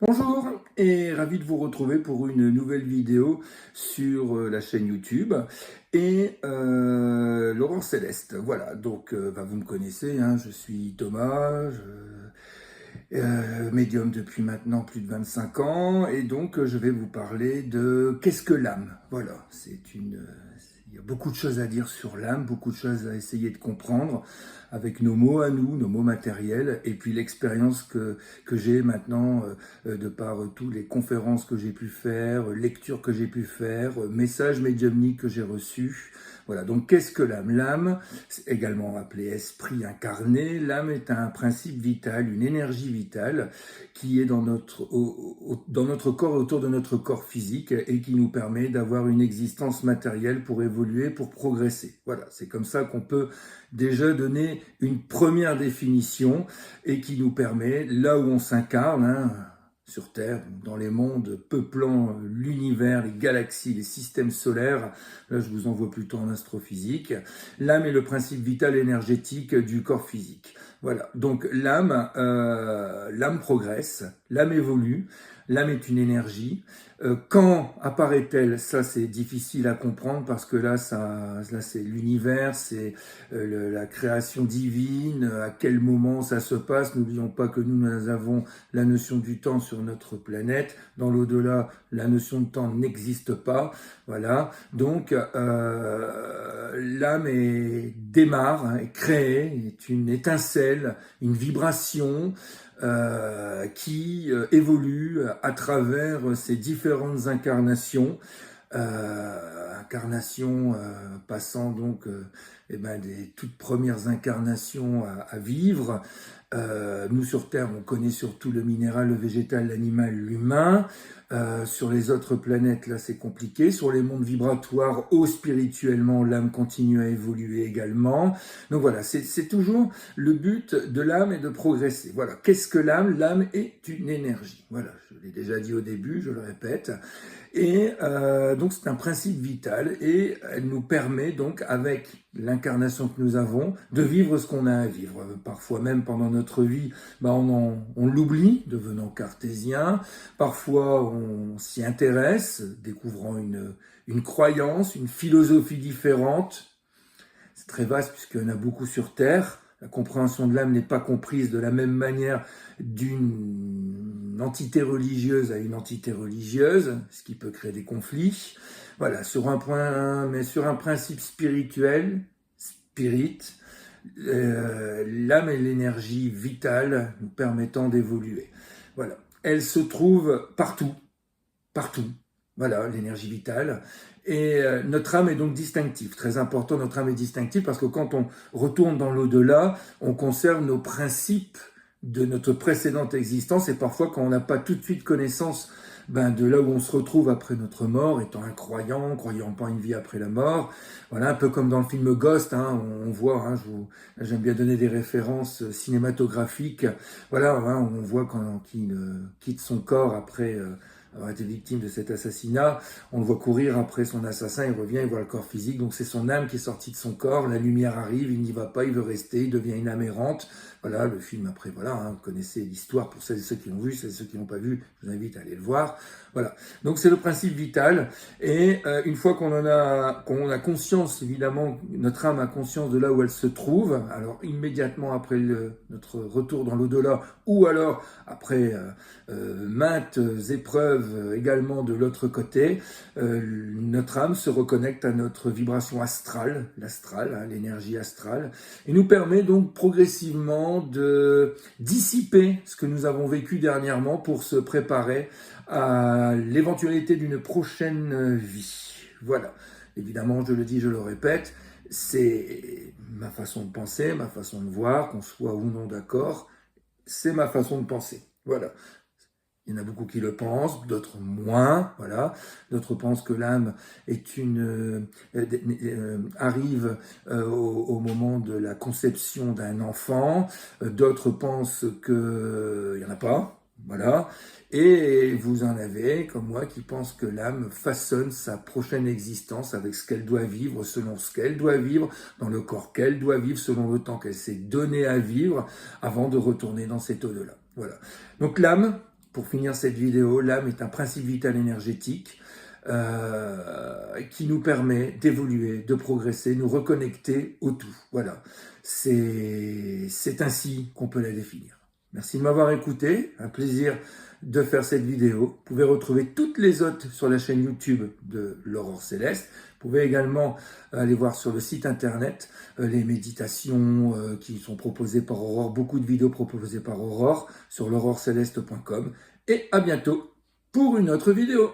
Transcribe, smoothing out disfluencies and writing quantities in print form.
Bonjour et ravi de vous retrouver pour une nouvelle vidéo sur la chaîne YouTube et l'Aurore Céleste. Voilà, donc vous me connaissez, hein, je suis Thomas, médium depuis maintenant plus de 25 ans et donc je vais vous parler de qu'est-ce que l'âme. Voilà, il y a beaucoup de choses à dire sur l'âme, beaucoup de choses à essayer de comprendre avec nos mots à nous, nos mots matériels, et puis l'expérience que j'ai maintenant de par toutes les conférences que j'ai pu faire, lectures que j'ai pu faire, messages médiumniques que j'ai reçus. Voilà, donc qu'est-ce que l'âme? L'âme, c'est également appelé esprit incarné, l'âme est un principe vital, une énergie vitale qui est dans dans notre corps, autour de notre corps physique, et qui nous permet d'avoir une existence matérielle pour évoluer, pour progresser. Voilà, c'est comme ça qu'on peut déjà donner une première définition et qui nous permet, là où on s'incarne, hein, sur Terre, dans les mondes peuplant l'univers, les galaxies, les systèmes solaires, là je vous envoie plutôt en astrophysique, l'âme est le principe vital énergétique du corps physique. Voilà, donc l'âme progresse, l'âme évolue, l'âme est une énergie. Quand apparaît-elle? Ça c'est difficile à comprendre parce que là c'est l'univers, c'est la création divine, à quel moment ça se passe. N'oublions pas que nous avons la notion du temps sur notre planète. Dans l'au-delà, la notion de temps n'existe pas. Voilà. Donc, l'âme démarre, hein, est créée, est une étincelle, une vibration qui évolue à travers ces différentes incarnations. Passant donc des toutes premières incarnations à vivre. Nous sur Terre, on connaît surtout le minéral, le végétal, l'animal, l'humain. Sur les autres planètes, là, c'est compliqué. Sur les mondes vibratoires, haut spirituellement, l'âme continue à évoluer également. Donc voilà, c'est toujours le but de l'âme est de progresser. Voilà, qu'est-ce que l'âme? L'âme est une énergie. Voilà, je l'ai déjà dit au début, je le répète. Et donc c'est un principe vital et elle nous permet donc, avec l'incarnation que nous avons, de vivre ce qu'on a à vivre. Parfois même pendant notre vie, on l'oublie, devenant cartésien. Parfois on s'y intéresse, découvrant une croyance, une philosophie différente. C'est très vaste puisqu'il y en a beaucoup sur Terre. La compréhension de l'âme n'est pas comprise de la même manière d'une entité religieuse à une entité religieuse, ce qui peut créer des conflits. Voilà, mais sur un principe spirituel, l'âme est l'énergie vitale nous permettant d'évoluer. Voilà, elle se trouve partout, partout. Voilà, l'énergie vitale. Et notre âme est donc distinctive. Très important, notre âme est distinctive parce que quand on retourne dans l'au-delà, on conserve nos principes de notre précédente existence, et parfois quand on n'a pas tout de suite connaissance de là où on se retrouve après notre mort, étant incroyant, croyant pas une vie après la mort, voilà, un peu comme dans le film Ghost, hein, on voit, hein, j'aime bien donner des références cinématographiques, voilà, hein, on voit quand il quitte son corps après avoir été victime de cet assassinat, on le voit courir après son assassin, il revient, il voit le corps physique, donc c'est son âme qui est sortie de son corps, la lumière arrive, il n'y va pas, il veut rester, il devient une âme errante. Voilà, le film après, voilà, hein, vous connaissez l'histoire pour celles et ceux qui l'ont vu, celles et ceux qui l'ont pas vu, je vous invite à aller le voir. Voilà, donc c'est le principe vital, et une fois qu'on a conscience, évidemment, notre âme a conscience de là où elle se trouve, alors immédiatement après notre retour dans l'au-delà, ou alors après maintes épreuves également de l'autre côté, notre âme se reconnecte à notre vibration astrale, l'astral, hein, l'énergie astrale, et nous permet donc progressivement de dissiper ce que nous avons vécu dernièrement pour se préparer à l'éventualité d'une prochaine vie. Voilà. Évidemment, je le dis, je le répète, c'est ma façon de penser, ma façon de voir, qu'on soit ou non d'accord, c'est ma façon de penser. Voilà. Il y en a beaucoup qui le pensent, d'autres moins, voilà. D'autres pensent que l'âme arrive au moment de la conception d'un enfant. D'autres pensent qu'il n'y en a pas, voilà. Et vous en avez, comme moi, qui pensent que l'âme façonne sa prochaine existence avec ce qu'elle doit vivre, selon ce qu'elle doit vivre, dans le corps qu'elle doit vivre, selon le temps qu'elle s'est donné à vivre, avant de retourner dans cet au-delà. Voilà. Donc l'âme, pour finir cette vidéo, l'âme est un principe vital énergétique qui nous permet d'évoluer, de progresser, nous reconnecter au tout. Voilà, c'est ainsi qu'on peut la définir. Merci de m'avoir écouté, un plaisir de faire cette vidéo. Vous pouvez retrouver toutes les autres sur la chaîne YouTube de l'Aurore Céleste. Vous pouvez également aller voir sur le site internet les méditations qui sont proposées par Aurore, beaucoup de vidéos proposées par Aurore sur l'aurorecéleste.com. Et à bientôt pour une autre vidéo.